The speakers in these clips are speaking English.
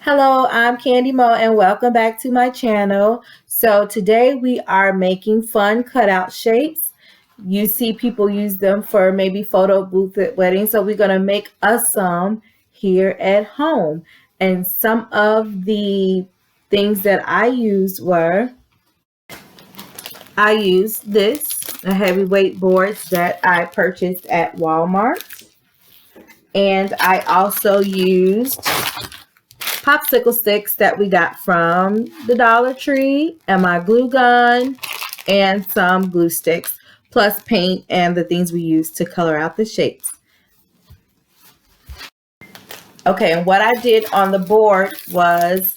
Hello, I'm Candy Mo and welcome back to my channel. So today we are making fun cutout shapes. You see people use them for maybe photo booth at weddings. So we're going to make us some here at home. And some of the things that I used were, I used this, a heavyweight boards that I purchased at Walmart. And I also used popsicle sticks that we got from the Dollar Tree, and my glue gun, and some glue sticks, plus paint and the things we use to color out the shapes. Okay, and what I did on the board was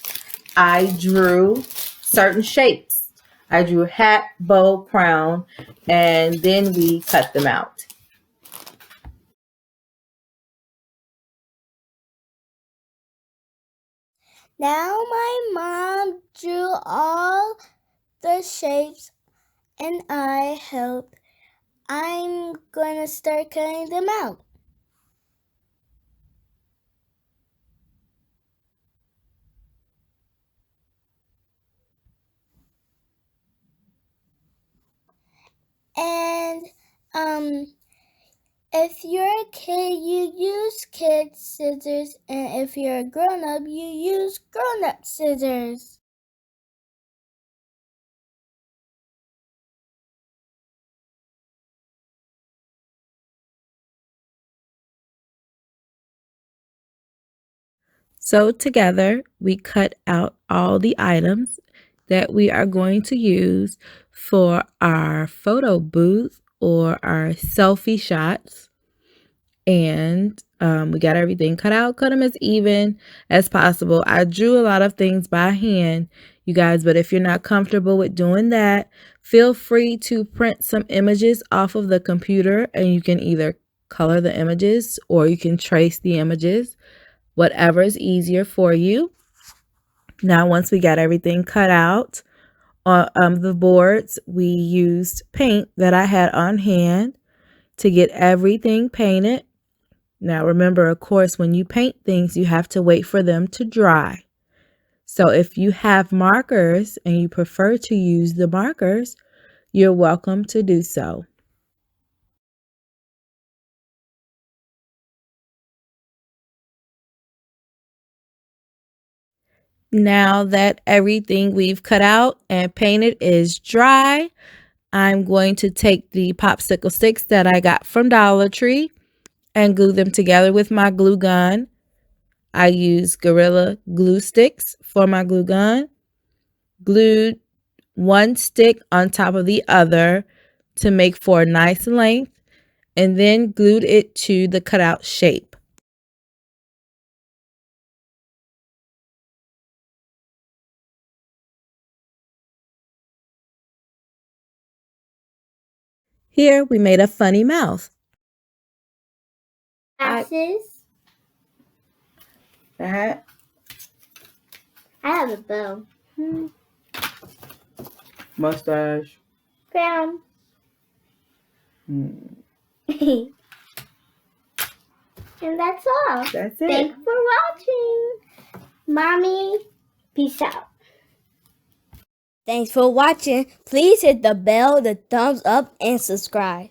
I drew certain shapes. I drew a hat, bow, crown, and then we cut them out. Now my mom drew all the shapes and I helped. I'm gonna start cutting them out. And if you're a kid, you use kid scissors, and if you're a grown-up, you use grown-up scissors. So together we cut out all the items that we are going to use for our photo booth or our selfie shots. And we got everything cut out, cut them as even as possible. I drew a lot of things by hand, you guys, but if you're not comfortable with doing that, feel free to print some images off of the computer and you can either color the images or you can trace the images, whatever is easier for you. Now, once we got everything cut out on the boards, we used paint that I had on hand to get everything painted. Now, remember, of course, when you paint things, you have to wait for them to dry. So if you have markers and you prefer to use the markers, you're welcome to do so. Now that everything we've cut out and painted is dry, I'm going to take the popsicle sticks that I got from Dollar Tree and glue them together with my glue gun. I use Gorilla glue sticks for my glue gun. Glued one stick on top of the other to make for a nice length, and then glued it to the cutout shape. Here we made a funny mouth. Glasses. The hat. I have a bow. Mustache. Crown. And that's all. That's it. Thanks for watching. Mommy, peace out. Thanks for watching. Please hit the bell, the thumbs up, and subscribe.